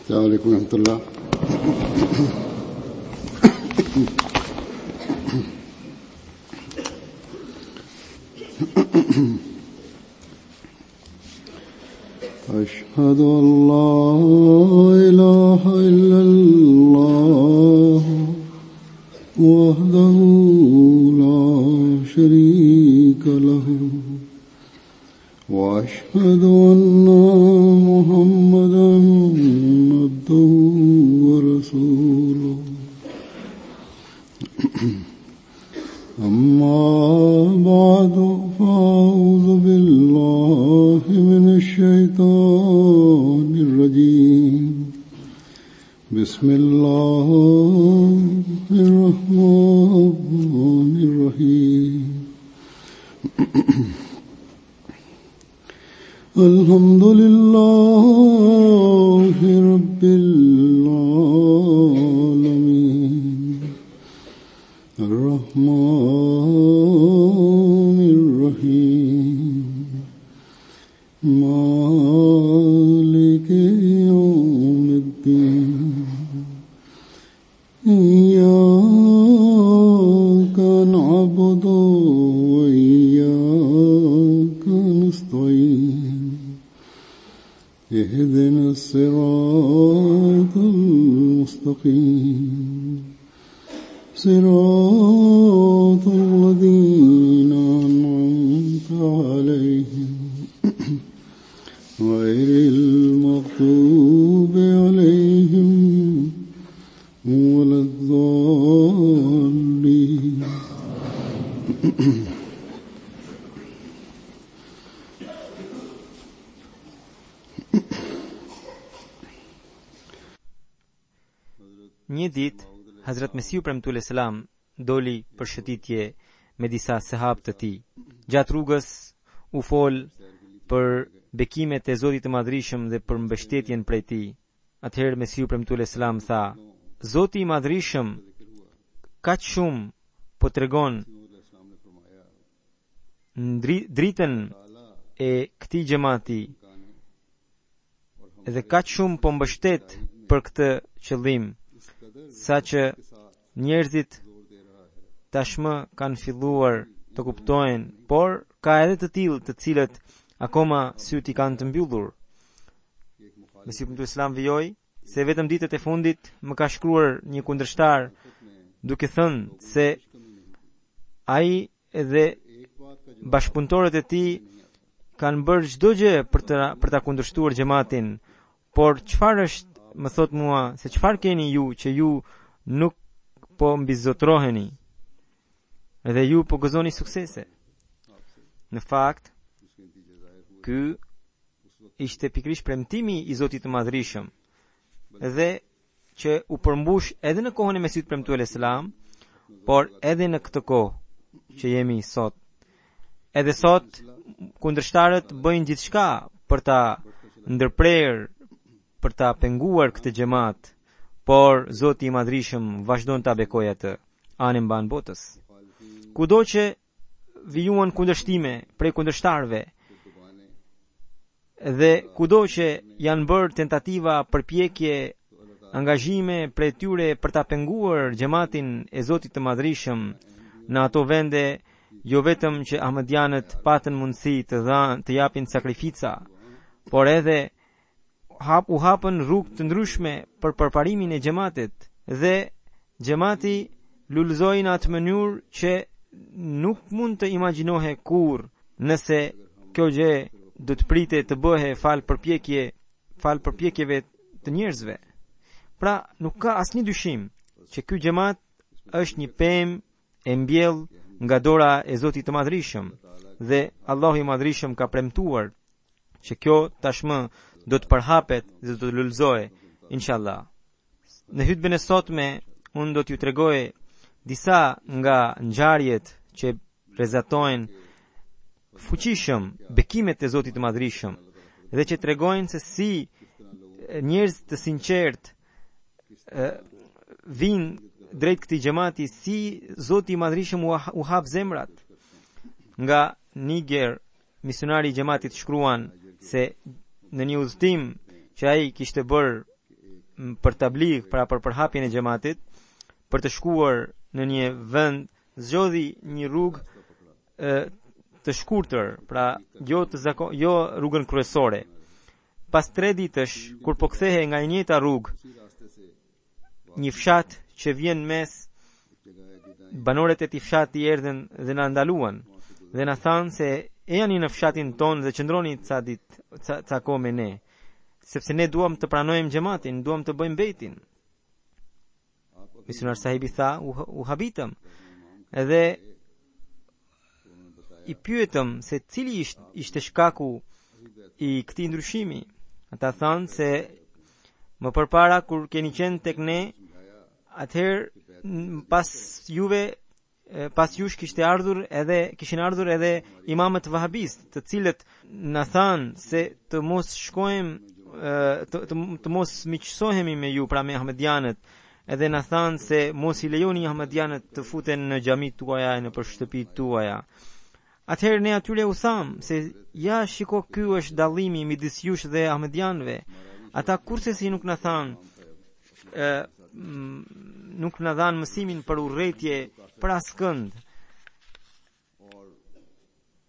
السلام عليكم ورحمة الله. أشهد أن لا إله إلا الله وحده لا شريك له وأشهد أن محمدا عبده ورسوله أما بعد فأعوذ بالله من الشيطان الرجيم بسم الله الرحمن الرحيم الحمد لله رب العالمين الرحمن الرحيم مالك يوم الدين إياك نعبد وإياك نستعين اهدنا الصراط المستقيم صراط الذين أنعمت عليهم غير المغضوب عليهم ولا الضالين. Një ditë, Hazrat Mesiu premtuar selam doli për shëtitje me disa sahabë të tij. Gjatë rrugës u fol për bekimet e Zotit të Madhrishëm dhe për mbështetjen prej tij. Atëherë Mesiu premtuar selam tha: Zoti i Madhrishëm kaq shumë po tregon dritën e këtij xhamati dhe kaq shumë po mbështet për këtë qëllim, sa që njerëzit tashmë kanë filluar të kuptojnë, por ka edhe të tillë të cilët akoma syt i kanë të mbyllur. Mesiu premtuar selam vijoi se vetëm ditët e fundit më ka shkruar një kundërshtar duke thënë se ai dhe bashkëpunëtorët e tij kanë bërë çdo gjë për ta kundërshtuar xhamatin, por çfarë është, më thot mua, se çfarë keni ju që ju nuk po mbizotroheni dhe ju po gëzoni suksese? Në fakt, ky ishte pikërisht premtimi i Zotit të Madhrishëm, dhe që u përmbush edhe në kohën e Mesiut premtuar selam, por edhe në këtë kohë që jemi sot. Edhe sot kundërshtarët bëjnë gjithçka për ta ndërprerë, për ta penguar këtë xhamat, por Zoti i Madhrishëm vazhdon ta bekojë atë anë mban botës. Kudo që vijuan kundërshtime prej kundërshtarëve dhe kudo që janë bërë tentativa përpjekje, angazhime prej tyre për ta penguar xhamatin e Zotit të Madhrishëm, në ato vende jo vetëm që ahmedianët patën mundësi të japin sakrifica, por edhe u hapën rrugë të ndryshme për përparimin e xhamatit, dhe xhamati lulëzoi në atë mënyrë që nuk mund të imagjinohe kur, nëse kjo gjë do të pritet të bëhe fal përpjekjeve të njerëzve. Pra nuk ka asnjë dyshim që ky xhamat është një pemë e mbjell nga dora e Zotit të Madhrishëm, dhe Allahu i Madhrishëm ka premtuar që kjo tashmë do të përhapet dhe do të lulëzohet, inshallah. Në hutbën e sotme unë do t'ju tregoj disa nga ngjarjet që prezentojnë fuqishëm bekimet e Zotit të Madhrishëm dhe që tregojnë se si njerëz të sinqert vinë drejt këtij xhamati, si Zoti i Madhrishëm u hap zemrat. Nga Niger, misionari i xhamatit shkruan se në një udhëtim që ai kishte bërë për tabligh, pra për përhapjen e xhamatit, për të shkuar në një vend, zgjodhi një rrugë të shkurtër, pra jo rrugën kryesore. Pas 3 ditësh, kur po kthehej nga e njëjta rrugë, një fshat që vjen mes, banorët e këtij fshati erdhën dhe na ndaluan dhe na thanë se e jani në fshatin ton dhe qëndroni ca kohë me ne, sepse ne duam të pranojmë xhamatin, duam të bëjmë bejtin. Misionar sahibi tha, u habitëm, edhe i pyetëm se cili ishte shkaku i këtij ndryshimi. Ata thanë se më përpara kur keni qenë tek ne, atëherë pas jush kishin ardhur edhe imamët vahabist, të cilët na thanë se të mos shkojmë të mos miqësohemi me ju, pra me ahmedianët, edhe na thanë se mos i lejoni ahmedianët të futen në xhamit tuaja, në për shtëpitë tuaja. Atëherë ne atyre u tham se ja shiko, ky është dallimi midis jush dhe ahmedianëve. Ata kurse si nuk na thanë nuk na dhanë mësimin për urrëtie për askënd.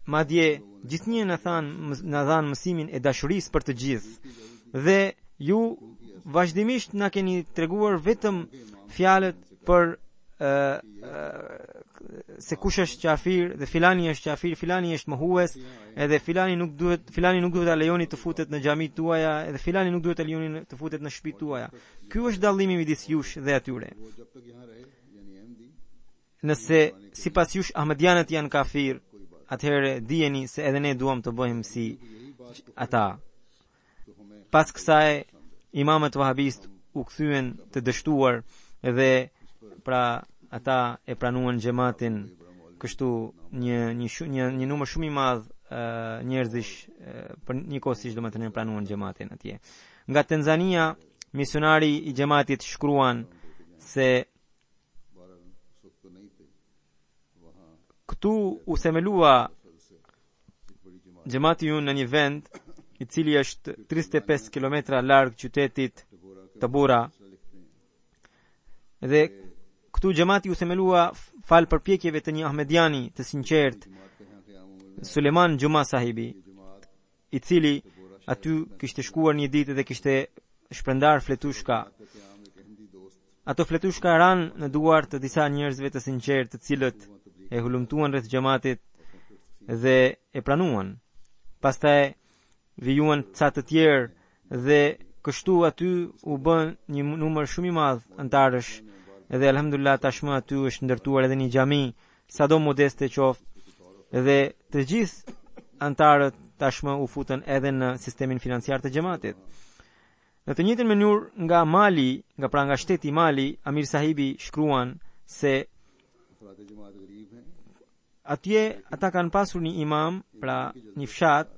Madje gjithnjë na dhanë mësimin e dashurisë për të gjithë. Dhe ju vazhdimisht na keni treguar vetëm fjalët për se kush është qafir dhe filani është qafir, filani është mohues, edhe filani nuk duhet ta lejoni të futet në xhamit tuaja, edhe filani nuk duhet ta lejoni të futet në shtëpitë tuaja. Ky është dallimi midis jush dhe atyre. Nëse sipas jush ahmedianët janë kafir, atëherë dijeni se edhe ne duam të bëjmë si ata. Pas kësaj, imamët vahabist u kthyen të dështuar dhe pra ata e pranuan xhamatin, kështu një numër shumë i madh njerëzish për njëkohësisht domethënë pranuan xhamatin atje. Nga Tanzania, misionari i xhamatit shkruan se këtu u themelua xhamati ju në një vend i cili është 35 km larg qytetit Tabora, dhe këtu xhamati u themelua fal përpjekjeve të një ahmediani të sinqert, Suleiman Juma sahibi, i cili aty kishte shkuar një ditë dhe kishte shpërndar fletushka. Ato fletushka ran në duart të disa njerëzve të sinqert, të cilët e hulumtuan rreth xhamatit dhe e pranuan. Pastaj vijuan ca të tjerë dhe kështu aty u bën një numër shumë i madh antarësh, edhe alhamdulillah tashmë aty është ndërtuar edhe një xhami, sado modeste qoftë, dhe të gjithë antarët tashmë u futën edhe në sistemin financiar të xhamatit. Në të njëjtën mënyrë nga shteti Mali, Amir sahibi shkruan se atje ata kanë pasur një imam, pra një fshat,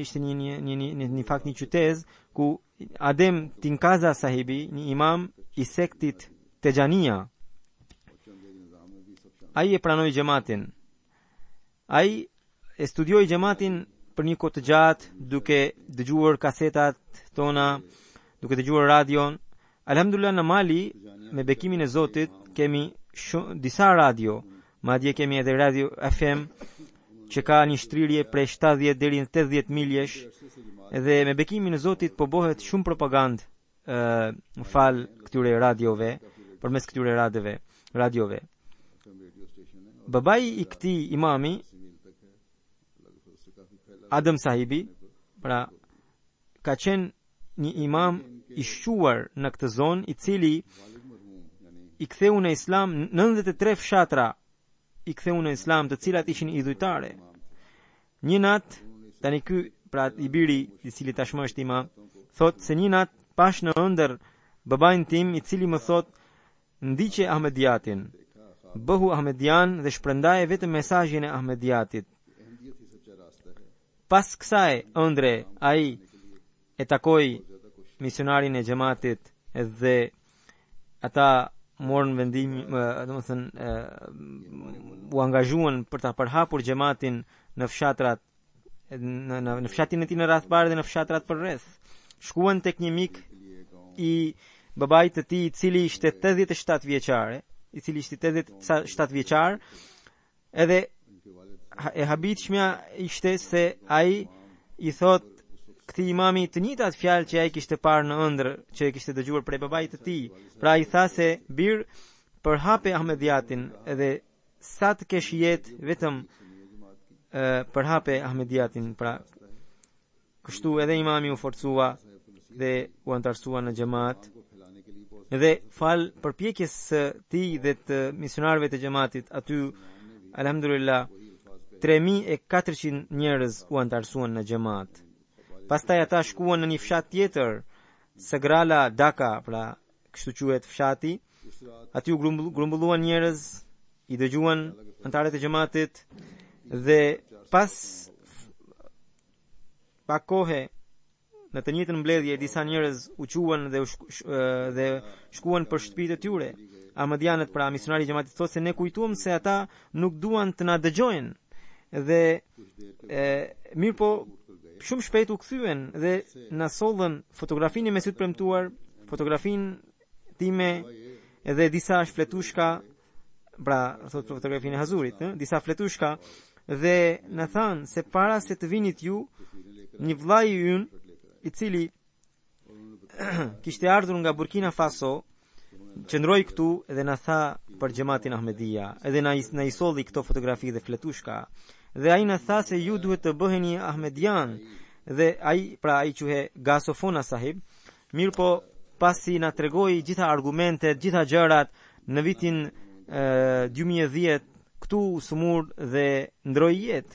ishte një fakt një qytet ku Adem Tinkaza sahibi, një imam i sektit Tejania, ai e pranoi xhamatin. Ai e studioi xhamatin për një kohë të gjatë, duke dëgjuar kasetat tona, duke dëgjuar radion. Alhamdulillah, në Mali, me bekimin e Zotit, kemi disa radio, madje kemi edhe radio FM që ka një shtrirje prej 70 deri në 80 miljesh, dhe me bekimin e Zotit po bëhet shumë propagandë fal këtyre radiove, përmes këtyre radiove. Babai i këtij imami, Adam sahibi, pra ka qenë një imam i shquar në këtë zonë, i cili i ktheu në islam 93 fshatra, i ktheu në islam, të cilat ishin idhujtare. Një nat, tani ky, pra i biri i cili tashmë është imam, thot se një nat pash në ëndër babain tim, i cili më thot: ndiqe ahmediatin, bëhu ahmedian dhe shpërndaje vetëm mesazhin e ahmediatit. Pas kësaj ëndre, ai e takoi misionarin e xhamatit dhe ata morën vendim, domethënë u angazhuan për ta përhapur xhamatin në fshatrat, në fshatin e tij në radh parë dhe në fshatrat përreth. Shkuan tek një mik i babait të tij, i cili ishte 87 vjeçare, i cili ishte 87 vjeçar, edhe e habitshmja ishte se ai i thot këtij imami të njëjtat fjalë që ai kishte parë në ëndër, që e kishte dëgjuar prej babait të tij. Pra i tha se bir përhape Ahmediatin edhe sa të kesh jetë vetëm përhape Ahmediatin. Pra kështu edhe imami u forcua dhe u antarësua në xhamat. Dhe fal përpjekjes së tij dhe të misionarëve të xhamatit aty, alhamdulillah, 3400 njerëz u antarësuan në xhamat. Pastaj ata shkuan në një fshat tjetër, Sagrala Dhaka, pra kështu quhet fshati. Aty u grumbulluan njerëz, i dëgjuan antarët e xhamatit dhe pas pak kohe në të njëjtën mbledhje disa njerëz u quan dhe shkuan për shtëpitë e tyre. Ahmedianët, pra misionari i xhamatit, thotë se ne kujtuam se ata nuk duan të na dëgjojnë dhe mirë po shumë shpejt u kthyen dhe na sollën fotografinë me sy të premtuar, fotografinë time edhe disa fletushka, pra thot fotografinë e Hazurit, disa fletushka, dhe na thanë se para se të vinit ju, një vllai ynë i cili kishte ardhur nga Burkina Faso qëndroi këtu dhe na tha për xhamatin Ahmedia, edhe na i solli këto fotografi dhe fletushka. Dhe ai na tha se ju duhet të bëheni Ahmedian, dhe ai quhe Gasofona sahib. Mirë po, pasi na tregoi gjitha argumentet, gjitha gjërat, në vitin 2010 këtu u sumur dhe ndroi jetë.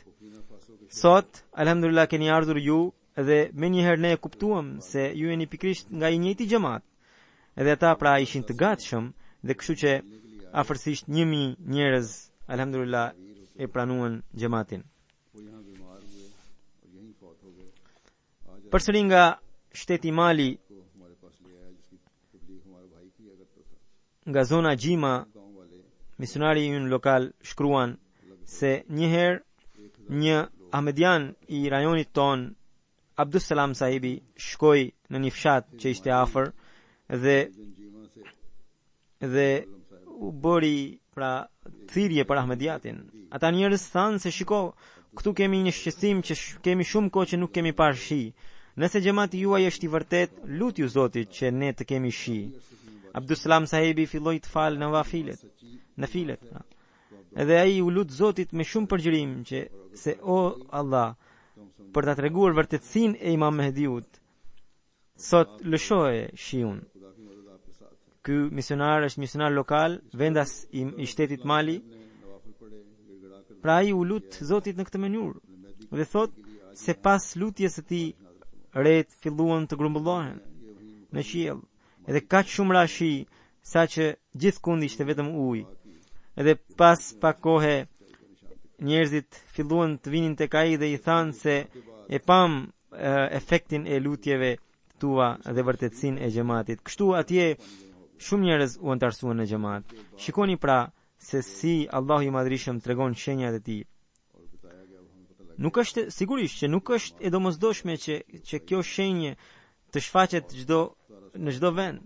Sot, alhamdulillah, keni ardhur ju dhe me njëherë ne kuptuam se ju jeni pikrisht nga i njëjti xhamat. Edhe ata pra ishin të gatshëm dhe kështu që afërsisht 1000 njerëz, alhamdulillah, e pranuan xhamatin. Përsëri nga shteti Mali, nga zona Gjima, misionari ynë lokal shkruan se njëherë një Ahmedian i rajonit ton, Abdussalam sahibi, shkoi në një fshat që ishte afër dhe u bëri pra thirrje për Ahmediatin. Ata njerëz thanë se shiko, këtu kemi një shqetësim që kemi shumë kohë që nuk kemi parë shi. Nëse xhamati juaj është i vërtet, lutju Zotit që ne të kemi shi. Abdussalam sahibi filloi të falë në filet. Edhe ai u lut Zotit me shumë përgjërim që se o Allah, për ta treguar vërtetësinë e Imam Mehdiut, sot lëshoje shiun. Ky misionar është misionar lokal, vendas i shtetit Mali. Pra ai u lut Zotit në këtë mënyrë dhe thot se pas lutjes së tij ret filluan të grumbullohen në qiell, edhe kaq shumë ra shi saqë gjithkund ishte vetëm ujë. Edhe pas pak kohe njerëzit filluan të vinin tek ai dhe i thanë se e pam efektin e lutjeve tua dhe vërtetësinë e xhamatit. Kështu atje shumë njerëz u antarësuan në xhamat. Shikoni pra se si Allahu i Madhrishëm tregon shenjat e tij. Nuk është sigurisht që nuk është e domosdoshme që kjo shenjë të shfaqet në çdo vend,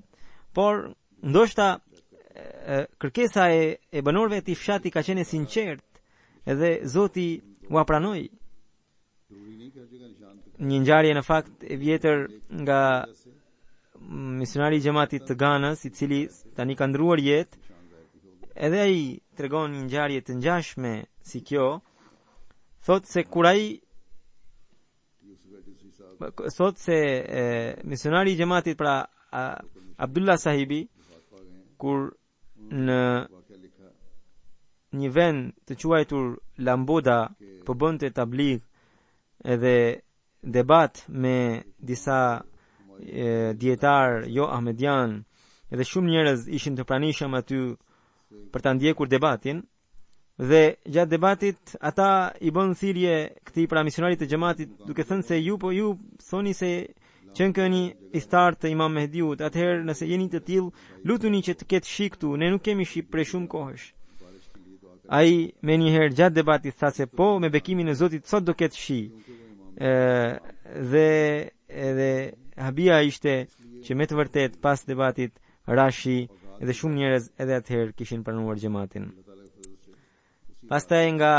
por ndoshta kërkesa e banorëve të fshatit ka qenë sinqert edhe Zoti u pranoi. Një ngjarje në fakt e vjetër nga misionari i xhamatit të Ganës, i cili tani ka ndruar jetë, edhe ai tregon një ngjarje të ngjashme si kjo. Thot se misionari i xhamatit, pra Abdullah sahibi, kur në një vend të quajtur Lamboda po bënte tabligh edhe debat me disa dietar jo Ahmedian, edhe shumë njerëz ishin të pranishëm aty për ta ndjekur debatin. Dhe gjatë debatit ata i bën thirrje këtij pra misionarit të xhamatit duke thënë se ju thoni se qenkeni i thartë të Imam Mehdiut, atëherë nëse jeni të tillë, lutuni që të ketë shi këtu, ne nuk kemi shi prej shumë kohësh. Ai me njëherë gjatë debatit tha se po, me bekimin e Zotit sot do ketë shi. Dhe habia ishte që me të vërtet pas debatit Rashi edhe shumë njerëz edhe atëherë kishin pranuar xhamatin. Pastaj nga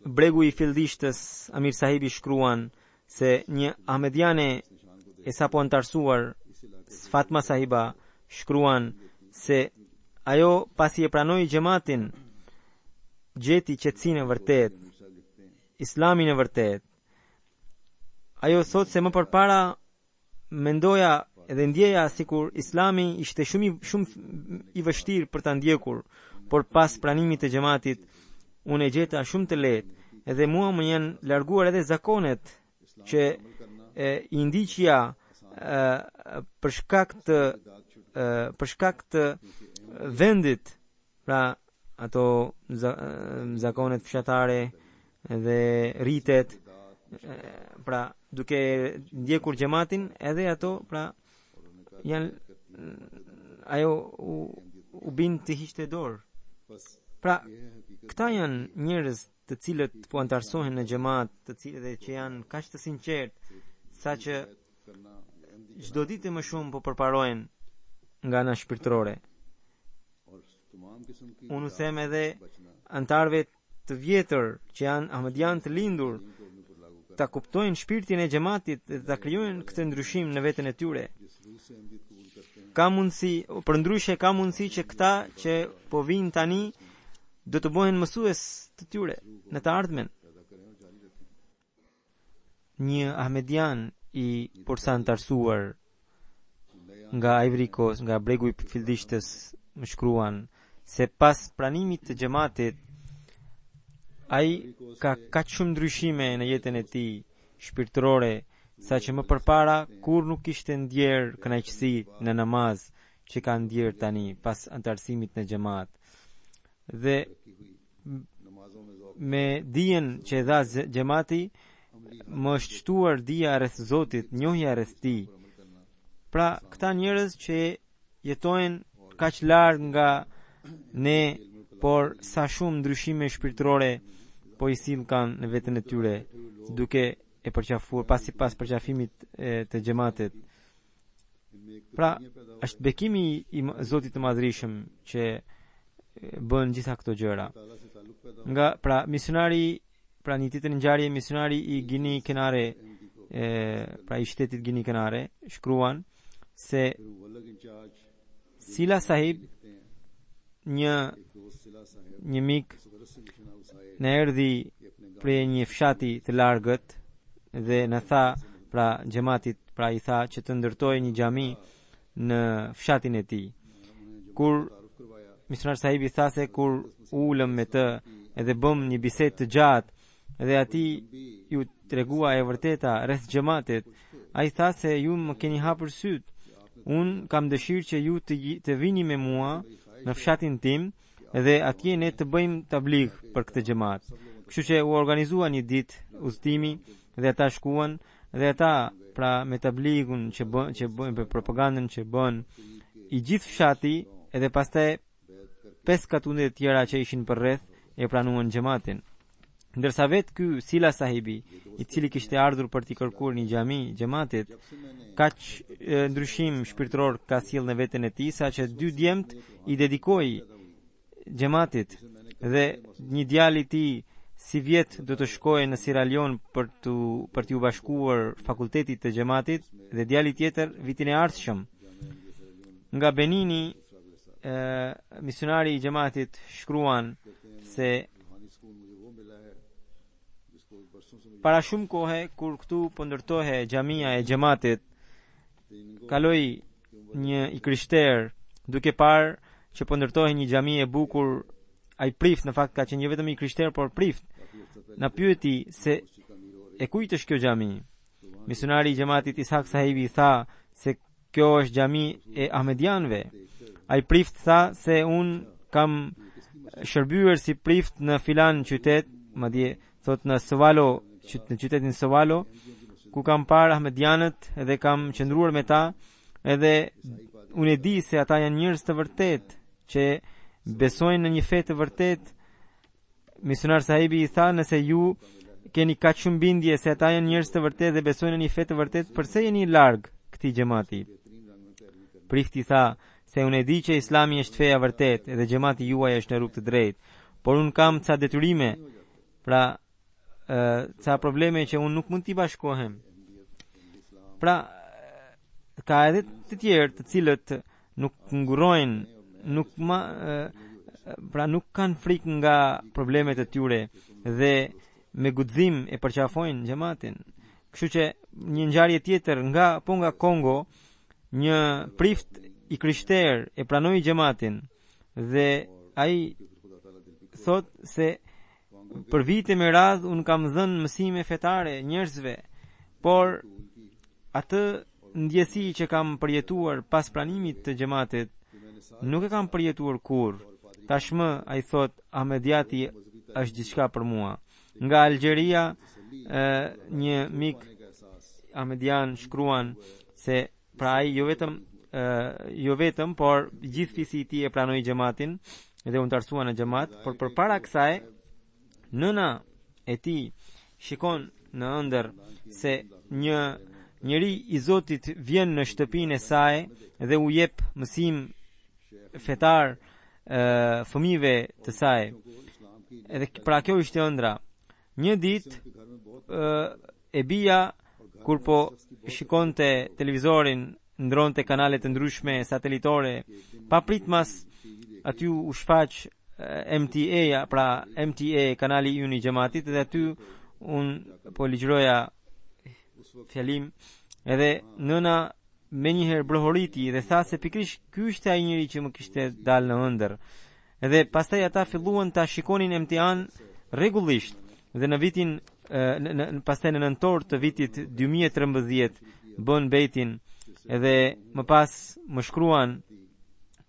bregu i filldishtës Amir Sahibi shkruan se një ahmediane e sapo antarësuar Fatma Sahiba shkruan se ajo pasi e pranoi xhamatin gjeti qetësinë e vërtet, islamin e vërtet. Ajo thot se më përpara mendoja edhe ndjeja sikur islami ishte shumë i vështirë për ta ndjekur, por pas pranimit të xhamatit unë e gjeta shumë të lehtë, edhe mua më janë larguar edhe zakonet që i ndiqja për shkak të vendit, pra ato zakonet fshatare dhe rritet, pra duke ndjekur xhamatin edhe ato, pra janë ajo u bin të hiqte dorë. Pra këta janë njerëz të cilët po antarësohen në xhamat, të cilët që janë kaq të sinqertë saqë çdo ditë më shumë po përparohen nga ana shpirtërore. Unë them edhe antarëve të vjetër që janë ahmedian të lindur ta kuptojnë shpirtin e xhamatit dhe ta krijojnë këtë ndryshim në veten e tyre. Ka mundësi, përndryshe ka mundësi që këta që po vinë tani do të bëhen mësues të tyre në të ardhmen. Një ahmedian i porsantarsuar nga Ivory Coast, nga bregu i filldishtës, më shkruan se pas pranimit të xhamatit ai ka kaq shumë ndryshime në jetën e tij shpirtërore, saqë më përpara kur nuk kishte ndjer kënaqësi në namaz që ka ndjer tani pas antarësimit në xhamat. Dhe me dijen që dha xhamati më është shtuar dija rreth Zotit, njohja rreth tij. Pra këta njerëz që jetojnë kaq larg nga ne, por sa shumë ndryshime shpirtërore po i sill kanë në veten e tyre, duke e përqafuar pas përqafimit të xhamatit. Pra është bekimi i Zotit të Madhrishëm që bën gjitha këto gjëra. Nga pra misionari, pra një tjetër ngjarje, misionari i Gini Kenare, pra i shtetit Gini Kenare, shkruan se Sila Sahib, një mik, në erdhi prej një fshati të largët dhe në tha, pra xhamatit, pra i tha që të ndërtoj një xhami në fshatin e tij. Kur misionar Sahibi tha se kur ulëm me të edhe bëm një bisedë të gjatë dhe ati ju tregua e vërteta rreth xhamatit, ai tha se ju më keni hapur syt. Unë kam dëshirë që ju të vini me mua në fshatin tim dhe atje ne të bëjmë tabligh për këtë xhamat. Kështu që u organizua një ditë udhëtimi dhe ata shkuan dhe ata, pra me tablighun që bën për propagandën që bën i gjithë fshati, edhe pastaj 5 katunde të tjera që ishin përreth e pranuan xhamatin. Ndërsa vetë ky Sila Sahibi, i cili kishte ardhur për t'i kërkuar një xhami xhamatit, kaq ndryshim shpirtëror ka sjell në veten e tij, saqë 2 djemt i dedikoi xhamatit dhe një djalë i tij si vjet do të shkojë në Sierra Leone për t'u bashkuar fakultetit të xhamatit dhe djali tjetër vitin e ardhshëm. Nga Benini, misionari i xhamatit shkruan se para shumë kohe kur këtu po ndërtohej xhamia e xhamatit, kaloi një i krishter duke parë që po ndërtohej një xhami e bukur. Ai prift, në fakt ka qenë një vetëm i krishter, por prift. Na pyeti se e kujt është kjo xhami? Misionari i xhamatit Ishaq Sahibi tha se kjo është xhami e ahmedianëve. Ai prift tha se un kam shërbyer si prift në filan qytet, madje thot në Sovalo, në qytetin Sovalo, ku kam parë ahmedianët dhe kam qëndruar me ta, edhe unë e di se ata janë njerëz të vërtet që besojnë në një fe të vërtet. Misionar Sahibi i tha, nëse ju keni kaq shumë bindje se ata janë njerëz të vërtet dhe besojnë në një fe të vërtet, pse jeni larg këtij xhamati? Prifti tha se unë e di që Islami është feja vërtet edhe xhamati juaj është në rrugë të drejtë, por unë kam ca detyrime, pra ca probleme që unë nuk mund t'i bashkohem. Pra ka edhe të tjerë të cilët nuk ngurojnë, pra nuk kanë frikë nga problemet e tyre dhe me guxim e përqafojnë xhamatin. Kështu që një ngjarje tjetër nga Kongo, një prift i krishterë e pranoi xhamatin dhe ai thot se për vite me radhë unë kam dhënë mësime fetare njerëzve, por atë ndjesi që kam përjetuar pas pranimit të xhamatit nuk e kam përjetuar kurrë. Tashmë ai thot Ahmediati është diçka për mua. Nga Algjeria një mik Ahmedian shkruan se pra ai jo vetëm por gjithë fisi i tij e pranoi xhamatin dhe u ndarësua në xhamat, por përpara kësaj nëna e tij shikon në ëndër se një njeri i Zotit vjen në shtëpinë e saj dhe u jep mësim fetar fëmijëve të saj. Edhe pra kjo ishte ëndra. Një ditë e bija kur po shikonte televizorin, ndronte kanale të ndryshme satelitore, pa pritmas aty u shfaq MTA, pra MTA kanali i xhamatit, dhe aty un po ligjëroja fjalim edhe nëna me njëherë brohoriti dhe tha se pikrish ky ishte ai njeri që më kishte dalë në ëndër. Edhe pastaj ata filluan ta shikonin MTA-n rregullisht dhe në vitin pastaj në nëntor të vitit 2013 bën bejtin edhe më pas më shkruan,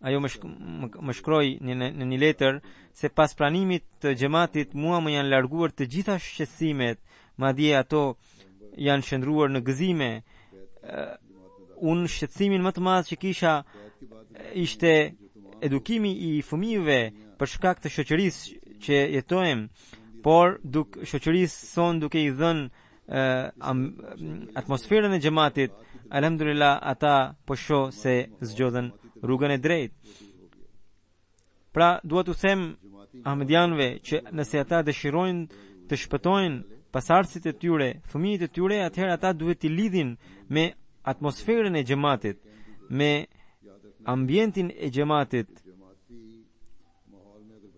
ajo më shkroi në një letër se pas pranimit të xhamatit mua më janë larguar të gjitha shqetësimet, madje ato janë shndruar në gëzime. Unë shqetësimin më të madh që kisha ishte edukimi i fëmijëve për shkak të shoqërisë që jetojmë, por shoqërisë son duke i dhënë atmosferën e xhamatit, alhamdulillah ata po shoh se zgjodhen rrugën e drejtë. Pra dua t'u them ahmedianëve që nëse ata dëshirojnë të shpëtojnë pasardhësit e tyre, fëmijët e tyre, atëherë ata duhet t'i lidhin me atmosferën e xhamatit, me ambientin e xhamatit.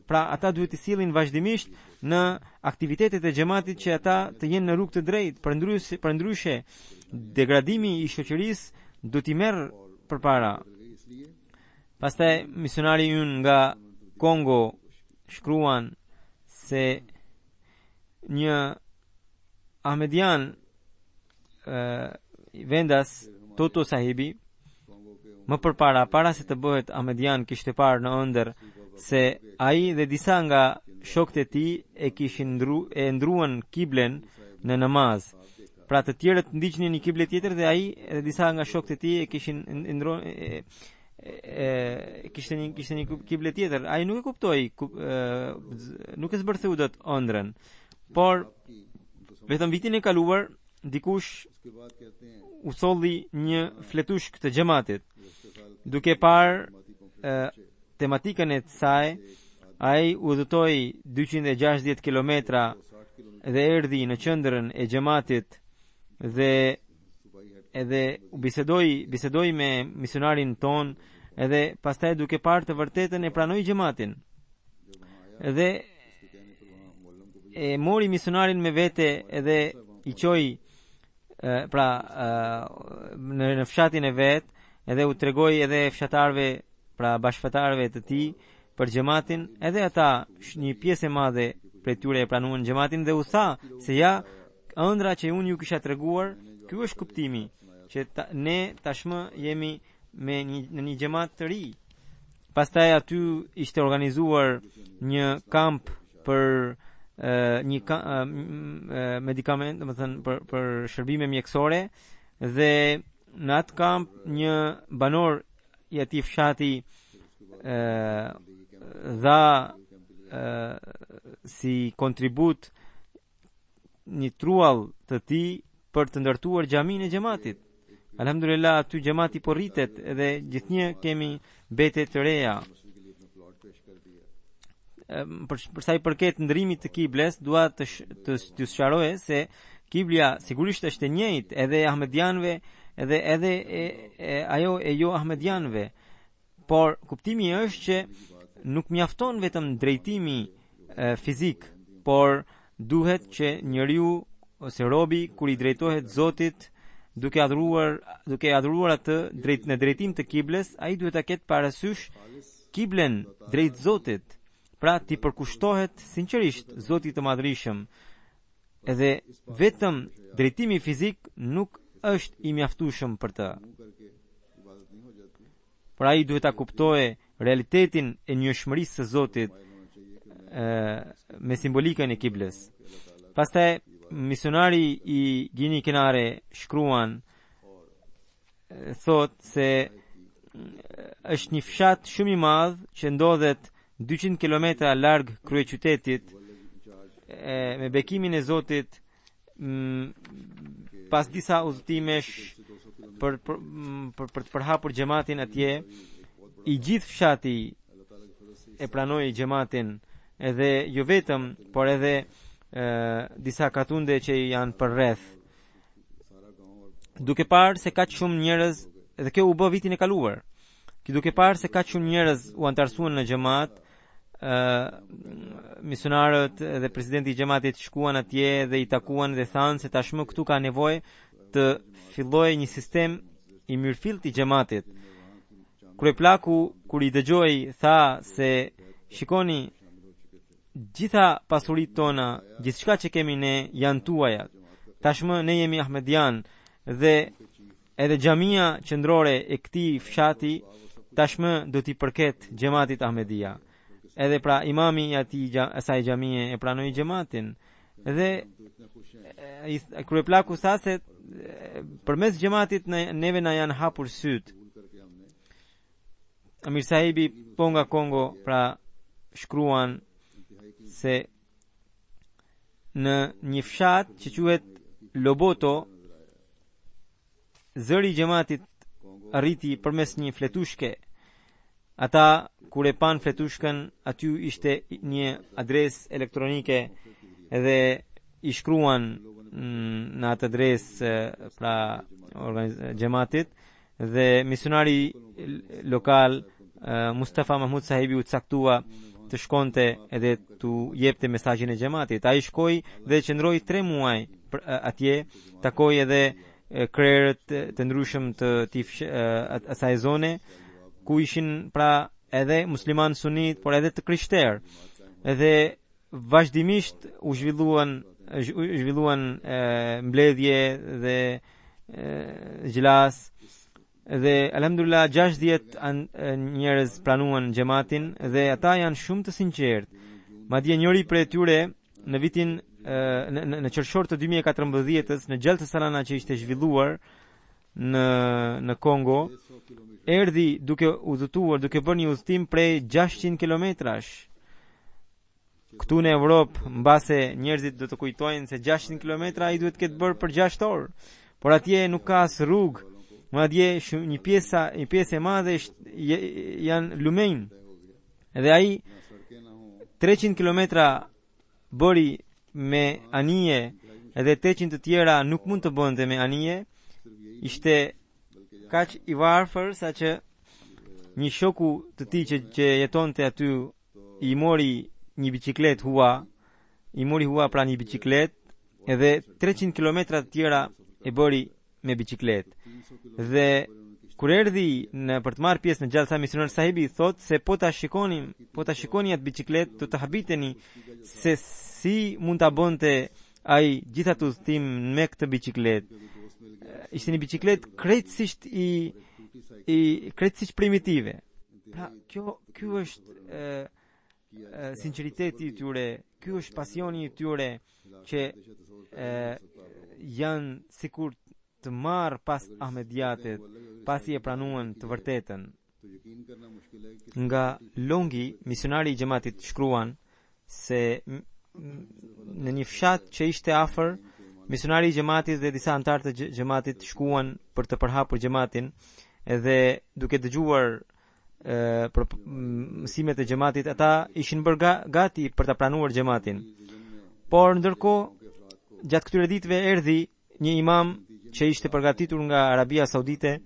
Pra ata duhet t'i sillin vazhdimisht në aktivitetet e xhamatit që ata të jenë në rrugë të drejtë, përndryshe degradimi i shoqërisë do t'i merr përpara. Pastaj misionari ynë nga Kongo shkruan se një ahmedian vendas Toto Sahibi më përpara, para se të bëhet ahmedian, kishte parë në ëndër se ai dhe disa nga shokët e tij e kishin ndruan kiblen në namaz. Pra të tjerët ndiqnin një kible tjetër dhe ai dhe disa nga shokët e tij e kishin kishte një kible tjetër. Ai nuk e kuptoi, nuk e zbërtheu dot ëndrën. Por vetëm vitin e kaluar dikush u solli një fletushk të xhamatit. Duke parë tematikën e saj, ai udhëtoi 260 kilometra dhe erdhi në qendrën e xhamatit dhe edhe u bisedoi me misionarin ton, edhe pastaj duke parë të vërtetën e pranoi xhamatin. Dhe e mori misionarin me vete edhe i qoi në fshatin e vet, edhe u tregoi edhe fshatarëve, pra bashkëfetarëve të tij për xhamatin, edhe ata një pjesë e madhe prej tyre e pranuan xhamatin dhe u tha se ja ëndra që unë ju kisha treguar, ky është kuptimi që ne tashmë jemi në një xhamat të ri. Pastaj aty ishte organizuar një kamp për një medikament, domethënë për shërbime mjekësore, dhe në atë kamp një banor i atij fshati dha si kontribut një truall të tij për të ndërtuar xhamin e xhamatit. Alhamdulillah, aty xhamati po rritet dhe gjithnjë kemi bete të reja. Për sa i përket ndërimit të kibles, dua të sqaroj se kiblia sigurisht është e njëjtë edhe ahmedianëve edhe ajo e jo ahmedianëve, por kuptimi është që nuk mjafton vetëm drejtimi fizik, por duhet që njeriu ose robi kur i drejtohet Zotit duke adhuruar atë në drejtim të kibles, ai duhet ta ketë parasysh kiblen drejt Zotit, pra ti përkushtohet sinqerisht Zotit të Madhërisëm. Edhe vetëm drejtimi fizik nuk është i mjaftueshëm për të. Pra ai duhet ta kuptojë realitetin e njohshmërisë së Zotit me simbolikën e kibles. Pastaj misionari i Gjini Kenare shkruan, thot se është një fshat shumë i madh që ndodhet 200 kilometra larg kryeqytetit, me bekimin e Zotit, pas disa udhëtimesh për të përhapur xhamatin atje, i gjithë fshati e pranoi xhamatin, edhe jo vetëm, por edhe disa katunde që janë përreth. Duke parë se kaq shumë njerëz, edhe kjo u bë vitin e kaluar. Duke parë se kaq shumë njerëz u antarësuan në xhamat, misionarët dhe presidenti i xhamatit shkuan atje dhe i takuan dhe thanë se tashmë këtu ka nevojë të fillojë një sistem i mirëfillt i xhamatit. Kryeplaku kur i dëgjoi tha se shikoni, gjitha pasuritë tona, gjithçka që kemi ne janë tuaja. Tashmë ne jemi ahmedian dhe edhe xhamia qendrore e këtij fshati tashmë do t'i përket xhamatit Ahmedia. Edhe pra imami i asaj xhamie e pranoi xhamatin. Dhe kryeplaku tha se përmes xhamatit neve na janë hapur syt. Amir sahibi po nga Kongo pra shkruan se në një fshat që quhet Loboto, zëri i xhamatit arriti përmes një fletushke. Ata kur e pan fletushkën, aty ishte një adresë elektronike dhe i shkruan në atë adresë pra xhamatit, dhe misionari lokal Mustafa Mahmud sahibi u caktua të shkonte edhe të jepte mesazhin e xhamatit. Ai shkoi dhe qëndroi 3 muaj atje, takoi edhe krerët të ndryshëm të asaj zone, ku ishin pra edhe musliman sunit, por edhe të krishterë. Edhe vazhdimisht u zhvilluan mbledhje dhe xhlas. Dhe alhamdulillah 60 njerëz planuan xhamatin dhe ata janë shumë të sinqertë. Madje njëri prej tyre në vitin në qershor të 2014-s në Gjallë të Salana që ishte zhvilluar në Kongo, erdhi duke udhëtuar, duke bërë një udhëtim prej 600 kilometrash. Këtu në Evropë, mbase njerëzit do të kujtojnë se 600 kilometra ai duhet të ketë bërë për 6 orë, por atje nuk ka as rrugë. Madje një pjesë e madhe janë lumenj. Edhe ai 300 kilometra bëri me anije, edhe 800 të tjera nuk mund të bënte me anije. Ishte kaq i varfër sa që një shoku të tij që jetonte aty i mori një biçikletë hua, pra një biçikletë, edhe 300 kilometra të tjera e bëri me biçikletë. Dhe kur erdhi për të marrë pjesë në xhalsa, misionar sahibi thot se po ta shikoni atë biçikletë, do të habiteni se si mund ta bënte ai gjithatë udhtim me këtë biçikletë. Ishte një biçikletë krejtësisht primitive. Pra ky është sinqeriteti i tyre, ky është pasioni i tyre që janë sikur të marrë pas Ahmediatit, pasi e pranuan të vërtetën. Nga Longi, misionari i xhamatit shkruan se në një fshat që ishte afër, misionari i xhamatit dhe disa anëtar të xhamatit shkuan për të përhapur xhamatin, edhe duke dëgjuar për mësimet e xhamatit, ata ishin bërë gati për ta pranuar xhamatin. Por ndërkohë gjatë këtyre ditëve erdhi një imam që ishte përgatitur nga Arabia Saudite,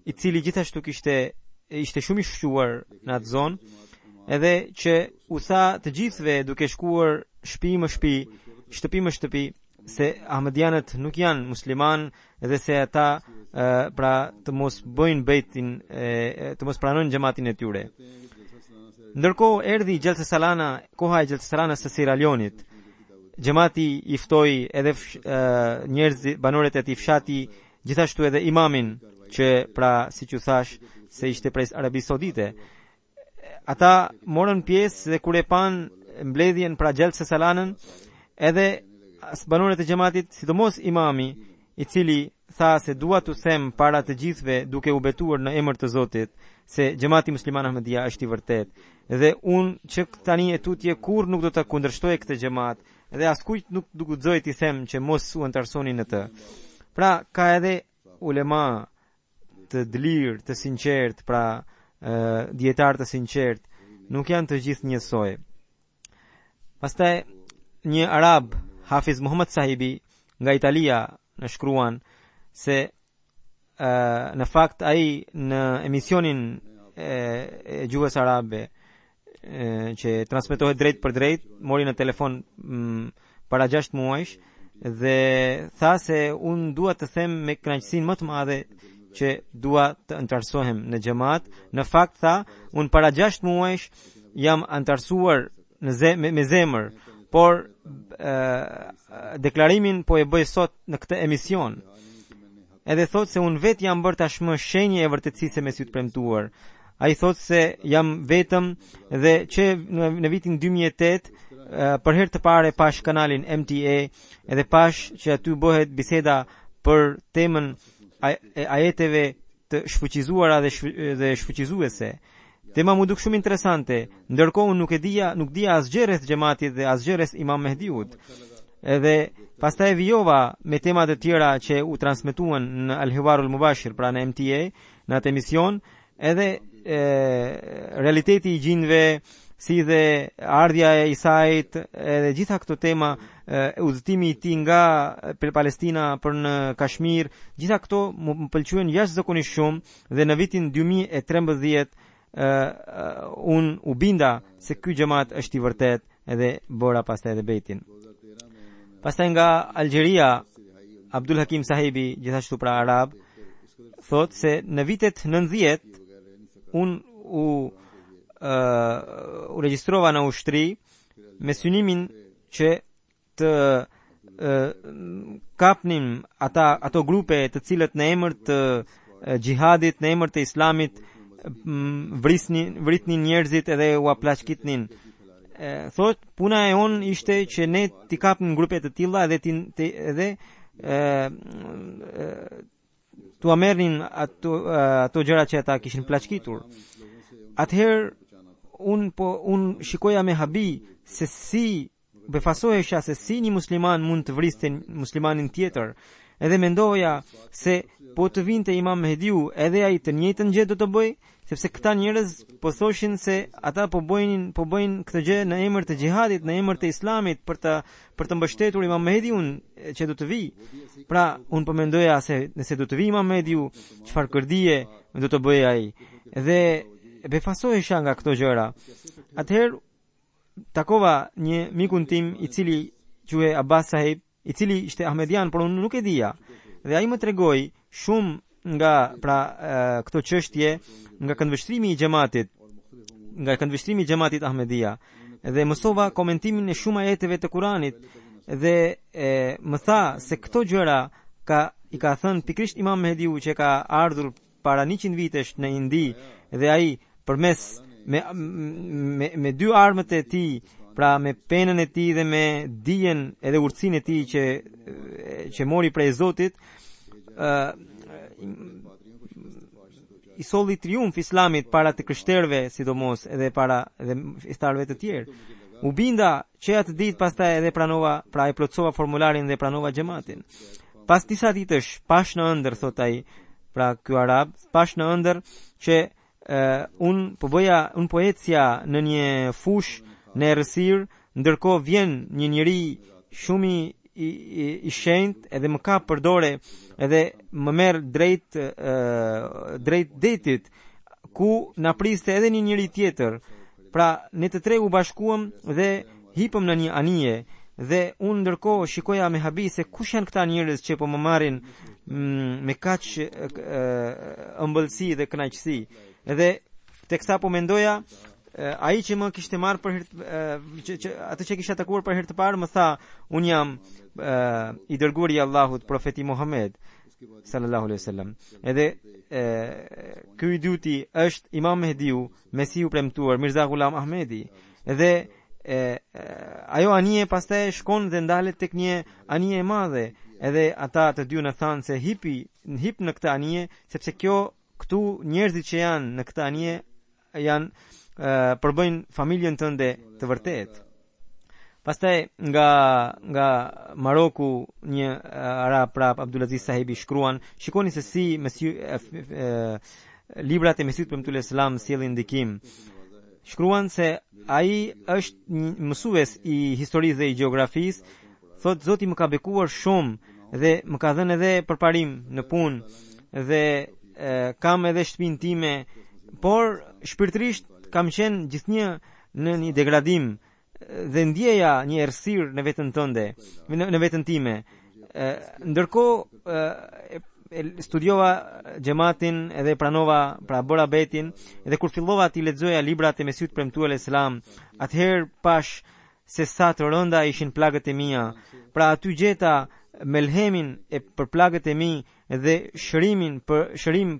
i cili gjithashtu ishte shumë i shquar në atë zonë, edhe që u tha të gjithëve duke shkuar shtëpi më shtëpi, se Ahmedianët nuk janë musliman dhe se ata pra të mos bëjnë bejtin, të mos pranojnë xhamatin e tyre. Ndërkohë erdhi koha e Gjelsa Salana së Sierra Leone-it. Xhamati i ftoi edhe njerëz banorët e atij fshati, gjithashtu edhe imamin që pra siç u thash se ishte prej Arabisë Saudite. Ata morën pjesë dhe kur e pan mbledhjen pra Gjelsa Salanën, edhe banorët e xhamatit, sidomos imami, i cili tha se dua t'u them para të gjithëve duke u betuar në emër të Zotit se xhamati musliman Ahmedia është i vërtet, dhe unë që tani e tutje kur nuk do të kundërshtoj këtë xhamat, dhe askujt nuk do guxoj t'i them që mos u antarësoni në të. Pra ka edhe ulema të dlir, të sinqert, pra dietar të sinqert, nuk janë të gjithë njësoj. Pastaj një arab, Hafiz Muhammad Sahibi nga Italia, në shkruan se në fakt ai në emisionin e gjuhës arabe që transmetohet drejt për drejt, mori në telefon para 6 muajsh dhe tha se unë dua të them me kënaqësinë më të madhe që dua të antarësohem në xhamat. Në fakt tha, unë para 6 muajsh jam antarësuar me zemër, por deklarimin po e bëj sot në këtë emision. Edhe thot se unë vetë jam bërë tashmë shenjë e vërtetësisë me sy të premtuar. Ai thot se jam vetëm dhe që në vitin 2008 për herë të parë pash kanalin MTA edhe pash që aty bëhet biseda për temën e ajeteve të shfuqizuara dhe shfuqizuese. Tema mu duk shumë interesante, ndërkohë nuk dija asgjë rreth xhamatit dhe asgjë rreth Imam Mehdiut. Edhe pastaj vijova me tema të tjera që u transmetuan në Al-Hiwarul Mubashir, pra në MTA, në atë emision, edhe realiteti i gjinëve, si dhe ardhja e Isait, edhe gjitha këto tema, udhëtimi i tij nga Palestina për në Kashmir, gjitha këto më pëlqyen jashtëzakonisht shumë dhe në vitin 2013 unë u binda se ky xhamat është i vërtet edhe bëra pastaj edhe bejtin. Pastaj nga Algjeria, Abdul Hakim Sahibi, gjithashtu pra arab, thot se në vitet 90 unë u regjistrova në ushtri me synimin që të kapnim ato grupe të cilët në emër të gjihadit, në emër të islamit vritnin njerëzit edhe u aplaçkitnin. Thot puna e on ishte që ne t'i kapnin grupe të tilla edhe t'u amernin ato gjëra që ata kishin plaçkitur. Atëherë unë shikoja me habi se si befasohesha se si një musliman mund të vriste muslimanin tjetër, edhe mendoja se po të vinte Imam Mehdiu edhe ai të njëjtën gjë do të bëj, sepse këta njerëz po thoshin se ata po bëjnë këtë gjë në emër të xhihadit, në emër të islamit, për të mbështetur Imam Mehdiun që do të vi. Pra unë po mendoja se nëse do të vi Imam Mehdiu, çfarë kërdie do të bëj ai. Dhe befasohesha nga këto gjëra. Atëherë takova një mikun tim i cili quhej Abbas Sahib, i cili ishte Ahmedian, por unë nuk e dija. Dhe ai më tregoi shumë nga këto çështje, nga këndvështrimi i xhamatit Ahmedia, dhe mësova komentimin e shumë ajeteve të Kuranit, dhe më tha se këto gjëra i ka thënë pikrisht Imam Mehdiu, që ka ardhur para 100 vitesh në Indi, dhe ai përmes me dy armët e tij, pra me penën e tij dhe me dijen edhe urtësinë e tij që mori prej Zotit, i solli triumf islamit para të krishterëve, sidomos edhe para dhe festarëve të tjerë. U binda që atë ditë pastaj edhe pranova, pra e plotësova formularin dhe pranova xhamatin. Pas disa ditësh, pash në ëndër, thot ai, pra ky arab, pash në ëndër që un po ecja në një fush në errësirë, ndërkohë vjen një njeri shumë i shenjtë edhe më ka përdore edhe më merr drejt detit ku na priste edhe një njeri tjetër. Pra ne të tre u bashkuam dhe hipëm në një anije dhe unë ndërkohë shikoja me habi se kush janë këta njerëz që po më marrin me kaq ëmbëlsi dhe kënaqësi. Edhe teksa po mendoja, ai që më kishte marrë për atë që kisha takuar për herë të parë më tha, unë jam i dërguari i Allahut, profeti Muhammed sallallahu alaihi wasallam. Edhe ky i dytë është Imam Mehdiu, Mesiu premtuar, Mirza Ghulam Ahmedi. Edhe ajo anije pastaj shkon dhe ndalet tek një anije e madhe. Edhe ata të dy në thanë se hip në këtë anije, sepse këtu njerëzit që janë në këtë anije janë përbëjnë familjen tënde të vërtet. Pastaj nga Maroku një arab prap Abdulaziz Sahibi shkruan, shikoni se si librat e Mesihut premtuar selam sjellin ndikim. Shkruan se ai është një mësues i historisë dhe i gjeografisë, thot Zoti më ka bekuar shumë dhe më ka dhënë edhe përparim në punë dhe kam edhe shtëpinë time, por shpirtërisht kam qenë gjithnjë në një degradim dhe ndjeja një errësirë në veten tënde, në veten time. Ndërkohë studiova xhamatin edhe pranova, pra bëra betin, edhe kur fillova të lexoja librat e Mesihut premtuar selam, atëherë pash se sa të rënda ishin plagët e mia. Pra aty gjeta melhemin për plagët e mi dhe shërim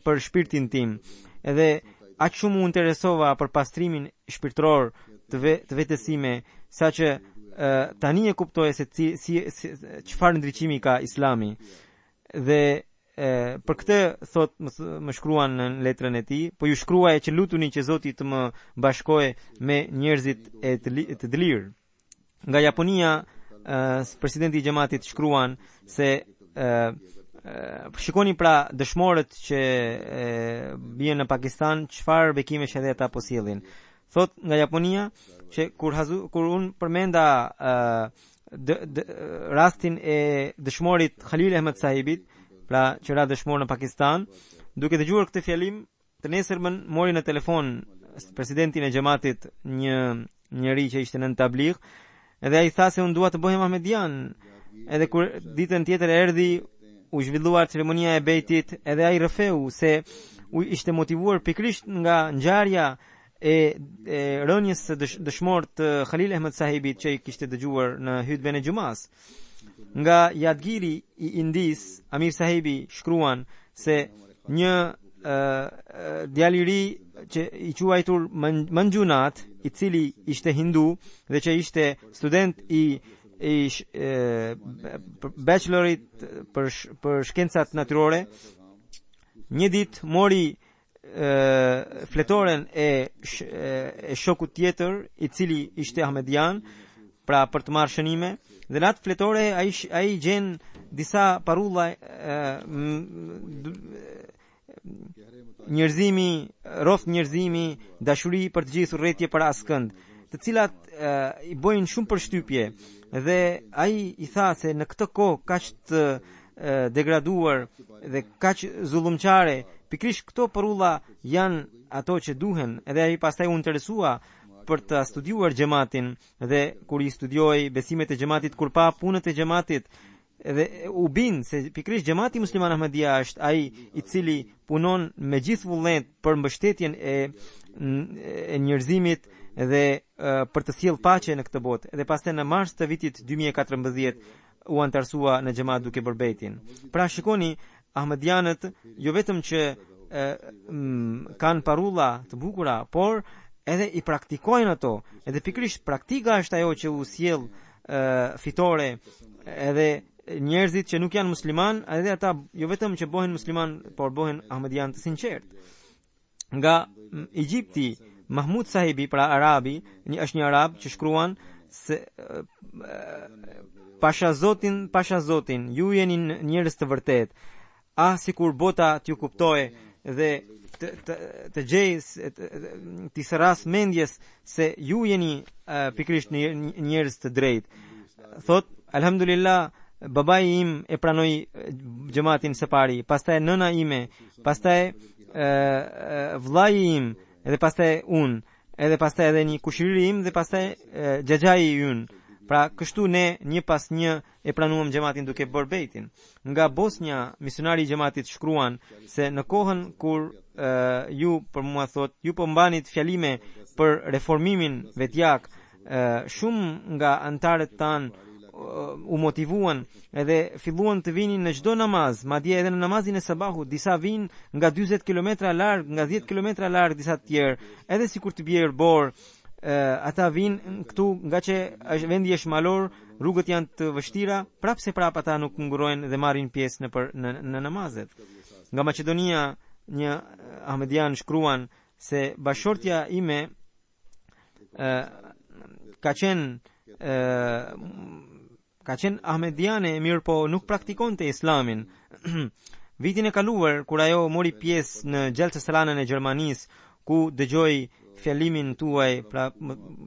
për shpirtin tim. Edhe aq shumë u interesova për pastrimin shpirtëror të vetësime, saqë tani e kuptoj se çfarë ndriçimi ka Islami. Dhe për këtë thot më shkruan në letrën e tij, po ju shkruaj që lutuni që Zoti të më bashkoje me njerëzit të lirë. Nga Japonia, presidenti i xhamatit shkruan se shikoni pra dëshmorët që bien në Pakistan çfarë bekimesh edhe ata po sjellin. Thot nga Japonia që kur un përmenda rastin e dëshmorit Khalil Ahmed Sahibit, pra që ra dëshmor në Pakistan, duke dëgjuar këtë fjalim, të nesërmën mori në telefon presidentin e xhamatit një njeri që ishte në tabligh, edhe ai tha se unë dua të bëhem Ahmedian. Edhe kur ditën tjetër erdhi, u zhvilluar ceremonia e bejtit, edhe ai rrëfeu se ishte motivuar pikërisht nga ngjarja e rënjes së dëshmor të Khalil Ahmed Sahibit që i kishte dëgjuar në hutben e xumas. Nga Yadgiri i Indis, Amir Sahibi shkruan se një djalë i ri që i quajtur Manjunat, i cili ishte hindu dhe që ishte student i bachelorit për shkencat natyrore, një ditë mori fletoren e shokut tjetër i cili ishte Ahmedian, pra për të marrë shënime, dhe në atë fletore ai gjen disa parulla njerëzimi, rroft njerëzimi, dashuri për të gjithë, urrëtie për askënd, të cilat i bojnë shumë përshtypje. Dhe ai i tha se në këtë kohë kaq të degraduar dhe kaq zullumçare, pikërisht këto parulla janë ato që duhen. Edhe ai pastaj u interesua për të studiuar xhamatin dhe kur i studioi besimet e xhamatit, kur pa punët e xhamatit, dhe u bin se pikërisht xhamati musliman Ahmedia është ai i cili punon me gjithë vullnet për mbështetjen e njerëzimit dhe për të sjellë paqe në këtë botë. Dhe pastaj në mars të vitit 2014 u antarsua në xhamat duke bërë bejtin. Pra shikoni, Ahmedianët jo vetëm që kanë parulla të bukura, por edhe i praktikojnë ato. Edhe pikërisht praktika është ajo që u sjell fitore. Edhe njerëzit që nuk janë musliman, edhe ata jo vetëm që bëhen musliman, por bëhen Ahmedian të sinqert. Nga Egjipti, Mahmud Sahibi, pra arabi, është një arab që shkruan se pasha Zotin, ju jeni njerëz të vërtet. Sikur bota t'ju kuptoj dhe të gjej t'i sëras mendjes se ju jeni pikrisht njerëz të drejt. Thot, alhamdulillah, babai im e pranoi xhamatin së pari, pastaj nëna ime, pastaj vllai im, edhe pastaj unë, edhe pastaj edhe një kushiri im dhe pastaj xhaxhai ynë. Pra kështu ne një pas një e pranuam xhamatin duke bërë bejtin. Nga Bosnia, misionari i xhamatit shkruan se në kohën kur ju për mua thot, ju po mbanit fjalime për reformimin vetjak, shumë nga antarët tan u motivuan edhe filluan të vinin në çdo namaz, madje edhe në namazin e sabahut, disa vinë nga 40 kilometra larg, nga 10 kilometra larg disa të tjerë, edhe sikur të bjerë bor. Ata vinë këtu nga që vendi është malor, rrugët janë të vështira, prap ata nuk ngurojnë dhe marrin pjesë në namazet. Nga Maqedonia, një ahmedian shkruan se bashortja ime ka qenë ahmediane, mirë po nuk praktikonte islamin. Vitin e kaluar, kur ajo mori pjesë në Gjelsesalanën e Gjermanisë, ku dëgjoi fjalimin tuaj, pra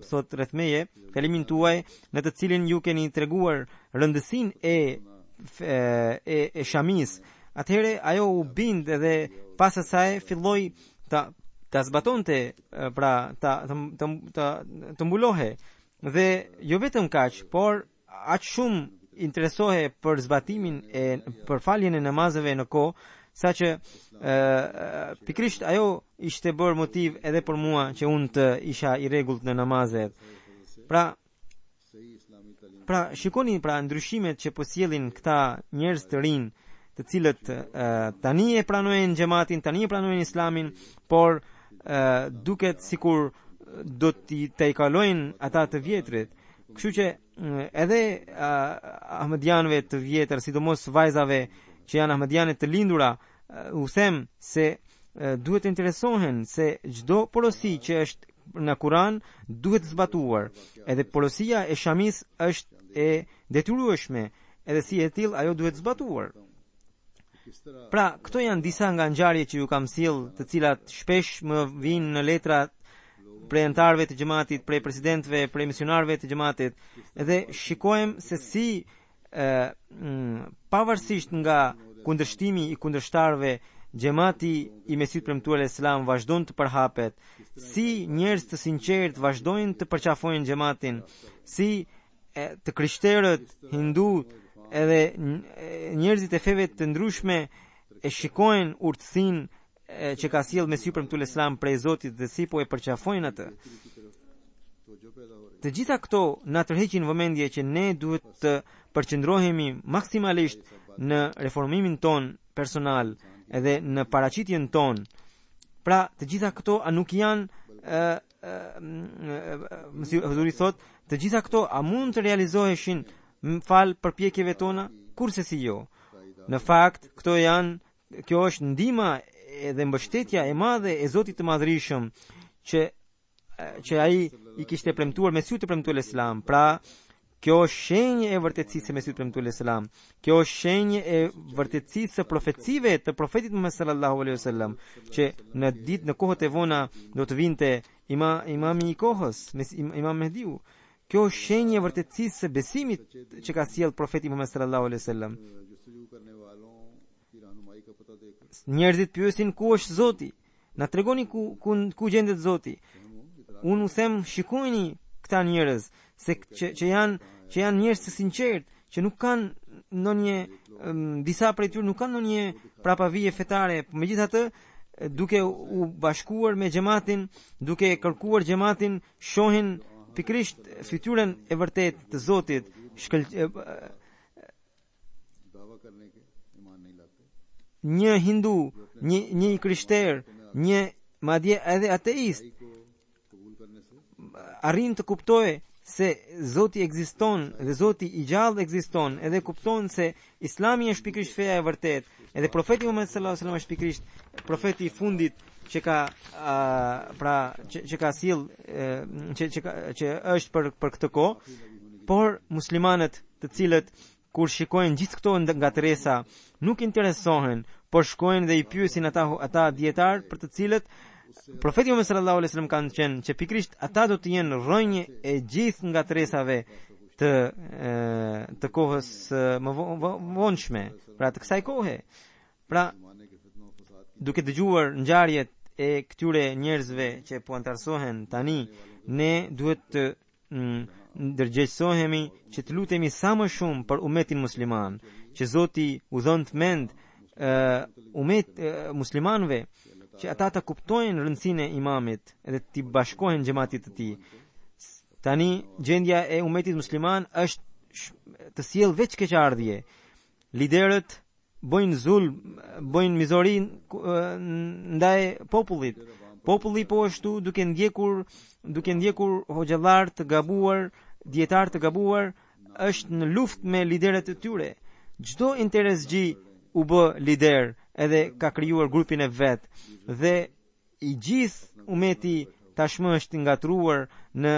thot rreth meje, fjalimin tuaj në të cilin ju keni treguar rëndësinë e shamis. Atëherë ajo u bind edhe pas asaj filloi ta zbatonte, pra të mbulohe. Dhe jo vetëm kaq, por aq shumë interesohe për zbatimin për faljen e namazeve në kohë, saqë pikrisht ajo ishte bërë motiv edhe për mua që unë të isha i rregullt në namazet. Pra shikoni ndryshimet që po sjellin këta njerëz të rinj, të cilët tani e pranojnë xhamatin, tani e pranojnë islamin, por duket sikur do t'i kalojnë ata të vjetrit. Kështu që edhe ahmedianëve të vjetër, sidomos vajzave që janë ahmediane të lindura, u them se duhet të interesohen se çdo porosi që është në Kur'an duhet zbatuar. Edhe porosia e shamis është e detyrueshme, edhe si e tillë ajo duhet zbatuar. Pra, këto janë disa nga ngjarjet që ju kam sjell, të cilat shpesh më vinë në letra prej antarëve të xhamatit, prej presidentëve, prej misionarëve të xhamatit, edhe shikojmë se si pavarësisht nga kundërshtimi i kundërshtarëve, xhamati i Mesihut premtuar Islam vazhdon të përhapet, si njerëz të sinqert vazhdojnë të përqafojnë xhamatin, si të krishterët, hindu, edhe njerëzit e feve të ndryshme e shikojnë urtësinë që ka sjell Mesihu premtuar Islam prej Zotit dhe si po e përqafojnë atë. Të gjitha këto na tërheqin vëmendje që ne duhet të përqendrohemi maksimalisht në reformimin ton personal edhe në paraqitjen ton. Pra, të gjitha këto nuk janë Huzuri thot, të gjitha këto a mund të realizoheshin fal përpjekjeve tona? Kurse si jo. Në fakt, kjo është ndihma edhe mbështetja e madhe e Zotit të Madhërisëm që ai i kishte premtuar Mesihut të premtuar Islam. Pra, kjo është shenjë e vërtetësisë së Mesihut premtuar Islam. Kjo është shenjë e vërtetësisë së profecive të profetit Muhammed sallallahu alaihi wasallam, që në kohët e vona do të vinte imami i kohës, Imam Mehdiu. Kjo është shenjë e vërtetësisë së besimit që ka sjell profeti Muhammed sallallahu alaihi wasallam. Njerëzit pyesin ku është Zoti? Na tregoni ku gjendet Zoti? Unë u them, shikojini këta njerëz që janë njerëz të sinqert, që nuk kanë ndonjë disa prej tyre nuk kanë ndonjë prapavije fetare, megjithatë duke u bashkuar me xhamatin, duke kërkuar xhamatin, shohin pikrisht fytyrën e vërtetë të Zotit, një hindu, një krishter, një madje edhe ateist arrin të kuptojë se Zoti ekziston dhe Zoti i gjallë ekziston, edhe kupton se Islami është pikërisht feja e vërtetë, edhe profeti Muhammed sallallahu alaihi wasallam është pikërisht profeti i fundit që ka pra që ka sill që është për këtë kohë, por muslimanët të cilët kur shikojnë gjithë këto ngatresa nuk interesohen, por shkojnë dhe i pyesin ata dietar për të cilët profeti Muhammed sallallahu alaihi wasallam kanë thënë që pikrisht ata do të jenë rrënjë e gjithë ngatresave të kohës më vonshme, pra të kësaj kohe. Pra, duke dëgjuar ngjarjet e këtyre njerëzve që po antarsohen tani, ne duhet të ndërgjegjësohemi që të lutemi sa më shumë për umetin musliman, që Zoti u dhon të mend muslimanëve që ata të kuptojnë rëndësinë e imamit edhe të bashkohen xhamatit të tij. Tani gjendja e umetit musliman është të sjell veç keqardhje. Liderët bojnë zulm, bojnë mizori ndaj popullit. Populli po ashtu duke ndjekur hoxhallar të gabuar, dietar të gabuar, është në luftë me liderët e tyre. Çdo interesgji u bë lider edhe ka krijuar grupin e vet dhe i gjithë umeti tashmë është ngatruar në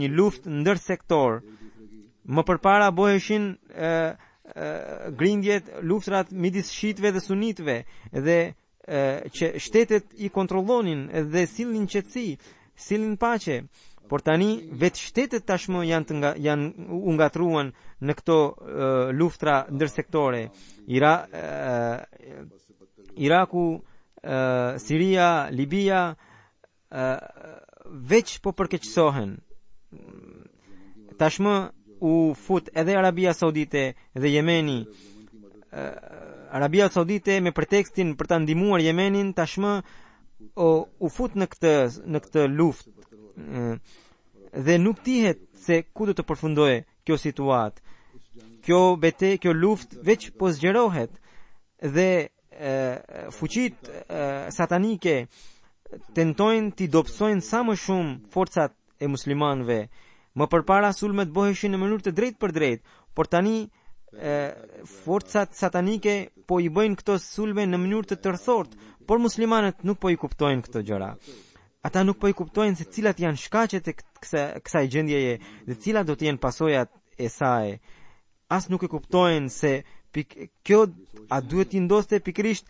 një luftë ndër sektor. Më përpara bëheshin grindjet, luftrat midis shitëve dhe sunitëve dhe që shtetet i kontrollonin dhe sillnin qetësi, sillnin paqe. Por tani vetë shtetet tashmë janë u ngatruan në këto luftra ndërsektore. Iraku, Siria, Libia veç po përkeqësohen. Tashmë u fut edhe Arabia Saudite dhe Jemeni. Arabia Saudite me pretekstin për ta ndihmuar Yemenin tashmë u fut në këtë luftë. Dhe nuk dihet se ku do të përfundojë kjo situatë. Kjo luftë veç po zgjerohet dhe fuqitë satanike tentojnë t'i dobësojnë sa më shumë forcat e muslimanëve. Më përpara sulmet bëheshin në mënyrë të drejtë për drejtë, por tani forcat satanike po i bëjnë këto sulme në mënyrë të tërthort, por muslimanët nuk po i kuptojnë këto gjëra. Ata nuk po i kuptojnë se cilat janë shkaqet e kësaj gjendjeje dhe cilat do të jenë pasojat e saj. As nuk e kuptojnë se kjo a duhet t'i ndoste pikrisht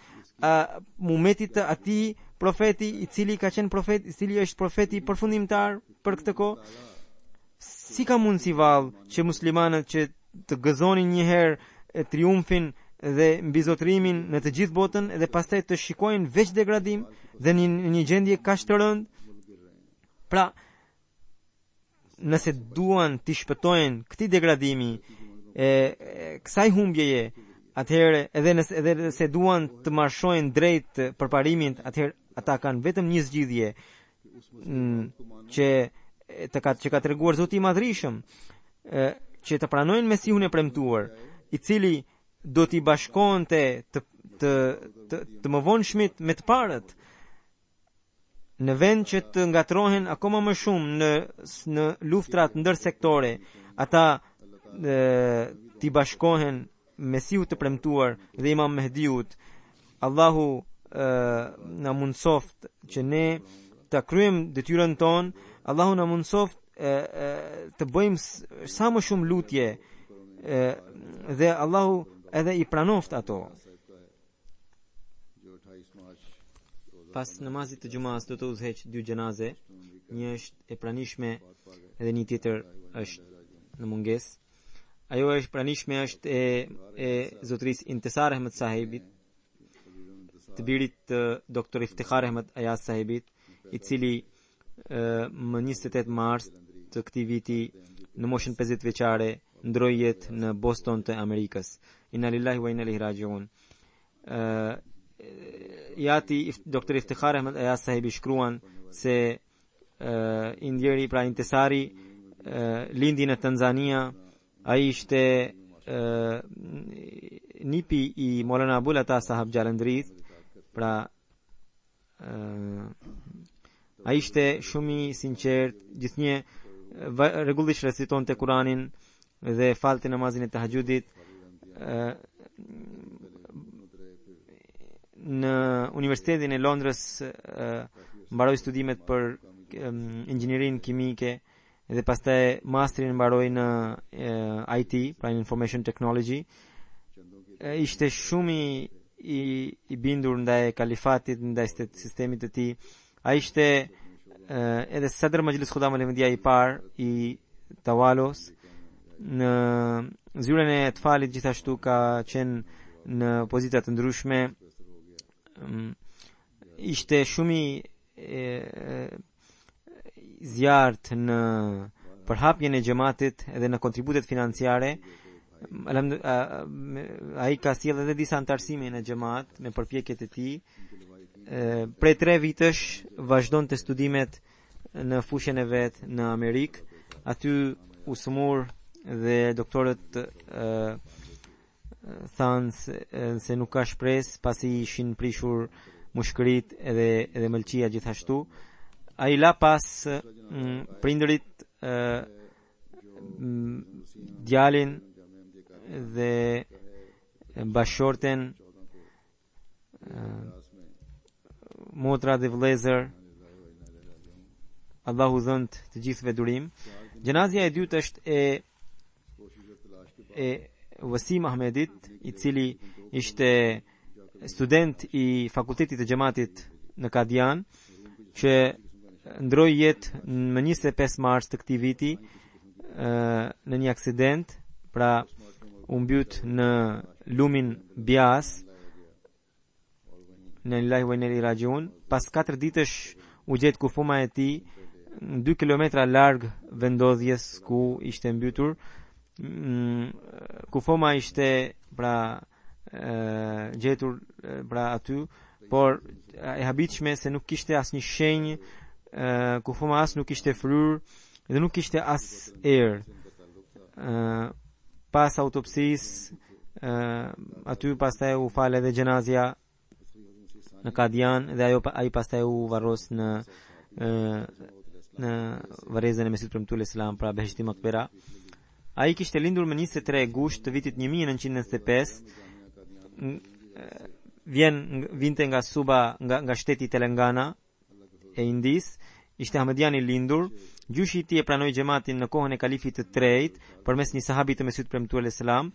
umetit të atij profeti i cili ka qenë profet, i cili është profeti përfundimtar për këtë kohë. Si ka mundësi vallë që muslimanët që të gëzonin një herë triumfin dhe mbizotrimin në të gjithë botën dhe pastaj të shikojnë veç degradim dhe një gjendje kaq të rëndë? Pra, nëse duan të shpëtojnë këtij degradimi kësaj humbjeje, atëherë edhe nëse duan të marshojnë drejt përparimit, atëherë ata kanë vetëm një zgjidhje që ka treguar Zoti i Madhrishëm, që të pranojnë Mesihun e premtuar, i cili do t'i bashkonte të mëvonshmit me të parët, në vend që të ngatrohen akoma më shumë në luftrat ndërsektore. Ata t'i bashkohen Mesihut të premtuar dhe Imam Mehdiut. Allahu na mundsoft që ne ta kryejmë detyrën tonë. Allahu na mundsoft të bëjmë sa më shumë lutje dhe Allahu edhe i pranoft ato. Pas namazit të xumas do të udhëheq 2 xhenaze, një është e pranishme edhe një tjetër është në mungesë. Ajo është pranishme është e zotërisë Intisar Ahmed Sahibit, të birit të doktor Iftikhar Ahmed Ayaz Sahibit, i cili më 28 mars të këtij viti në moshën 50 vjeçare ndroi jetë në Boston të Amerikës. Inna lillahi wa inna ilaihi rajiun. Jati doktor Iftikhar Ahmed Ayaz Sahibi shkruan se indjeri pra Intisari lindi në Tanzania. Ai ishte nipi i Maulana Abul Ata Sahab Jalandrit, pra ai ishte shumë i sinqert, gjithnjë rregullisht recitonte Kur'anin dhe falte namazin e tahajjudit. Në Universitetin e Londrës mbaroi studimet për inxhinierin kimike dhe pastaj masterin mbaroi në IT, pra Information Technology. Ishte shumë i bindur ndaj kalifatit, ndaj sistemit të tij. Ai ishte edhe Sadr Majlis Khudam al-Ahmadiyya i parë i Tawalos. Në zyrën e Tfalit gjithashtu ka qenë në pozita të ndryshme. Ishte shumë i zjarrt në përhapjen e xhamatit edhe në kontributet financiare. Ai ka sjellë edhe disa antarësime në xhamat me përpjekjet e tij. Prej 3 vitësh vazhdon të studimet në fushën e vet në Amerikë. Aty u smur dhe doktorët thanë se nuk ka shpresë pasi ishin prishur mushkërit edhe mëlçia gjithashtu. Ai la pas prindërit djalin dhe bashorten, motra dhe vëllezër. Allahu zënd të gjithëve durim. Gjenazja e dytë është e Wasim Ahmedit, i cili ishte student i fakultetit të xhamatit në Kadian, që ndroi jetë në 25 mars të këtij viti në një aksident, pra u mbyt në lumin Bias në Lillahi wa inna ilaihi rajiun. Pas 4 ditësh u gjet kufuma e tij 2 kilometra larg vendodhjes ku ishte mbytur. Kufoma ishte pra gjetur pra aty, por e habitshme se nuk kishte asnjë shenjë, kufoma as nuk ishte fryrë dhe nuk kishte as erë. Pas autopsisë aty pastaj u fal edhe gjenazja në Kadian dhe ai pastaj u varros në varrezën e Mesit Premtuar Islam, pra Beheshti Makbera. Ai kishte lindur më 23 gusht të vitit 1995. Vinte nga Suba, nga shteti Telangana e Indis. Ishte Ahmedian i lindur. Gjyshi i tij e pranoi xhamatin në kohën e kalifit të tretë përmes një sahabi të Mesit Premtuar Islam.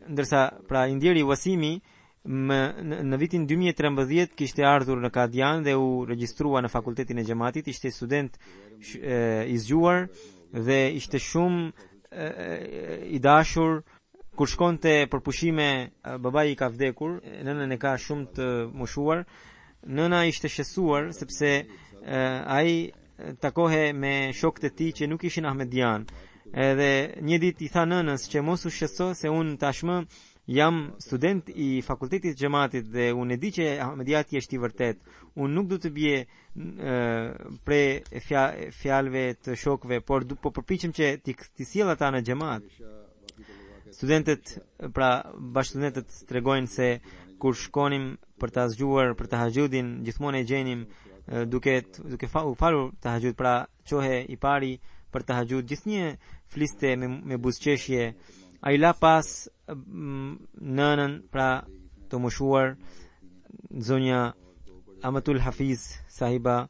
Ndërsa pra i ndjeri Wasimi në vitin 2013 kishte ardhur në Kadian dhe u regjistrua në fakultetin e xhamatit. Ishte student i zgjuar dhe ishte shumë i dashur. Kur shkonte për pushime, babai i ka vdekur, nënën e ka shumë të moshuar. Nëna ishte shqetësuar sepse ai takohej me shokët e tij që nuk ishin Ahmedian. Edhe një ditë i tha nënës që mos u shqetëso se unë tashmë jam student i fakultetit të xhamatit dhe unë e di që Ahmediati është i vërtet. Unë nuk do të bie prej fjalëve të shokëve, por po përpiqem që ti sjell ata në xhamat. Studentët, pra bashkëstudentët tregojnë se kur shkonim për ta zgjuar për tahajjudin, gjithmonë e gjenim duke falur tahajjud, pra çohe i pari për tahajjud, gjithnjë fliste me buzëqeshje. Ai la pas nënën, pra të moshuar, zonja Amatul Hafiz sahiba,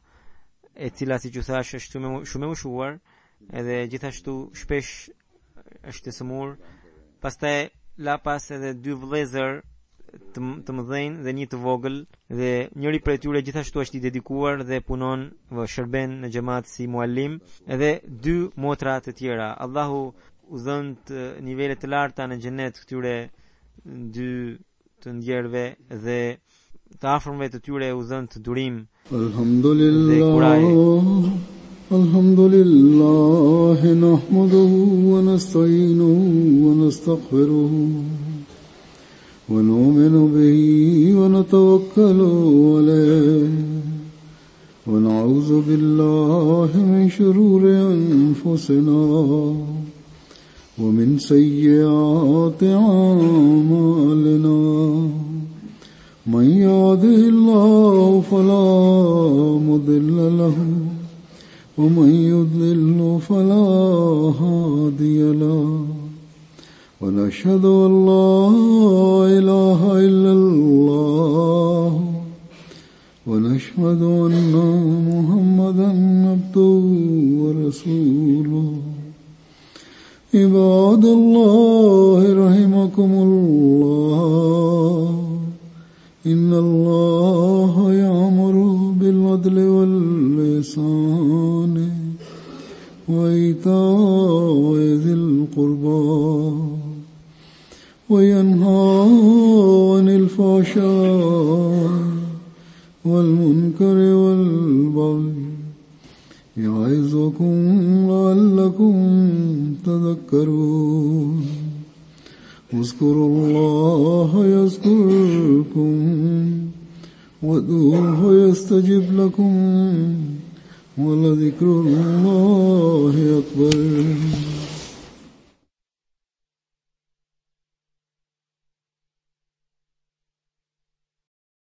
e cila siç u thash është shumë e moshuar edhe gjithashtu shpesh është e sëmur. Pastaj la pas edhe 2 vëllezër të mëdhenj dhe një të vogël, dhe njëri prej tyre gjithashtu është i dedikuar dhe punon shërben në xhamat si muallim, edhe 2 motra të tjera. Allahu u dhënë nivele të larta në xhenet këtyre 2 të ndjerëve dhe të afërmve të tyre u dhënë të durim. Alhamdulillah nahmaduhu wa nasta'inuhu wa nastaghfiruhu wa nu'minu bihi wa natawakkalu alayhi wa na'udhu billahi min shururi anfusina wa min sayyiati a'malina. Man yahdihillahu fala mudilla lahu ومن يضلل فلا هادي له ونشهد أن لا إله إلا الله ونشهد أن محمدا عبده ورسوله عباد الله رحمكم الله إن الله يأمر بالعدل والإحسان وإيتاء ذي القربى وينهى عن الفحشاء والمنكر والبغي يعظكم لعلكم تذكرون اذكروا الله يذكركم وادعوه يستجب لكم ولذكر الله أكبر.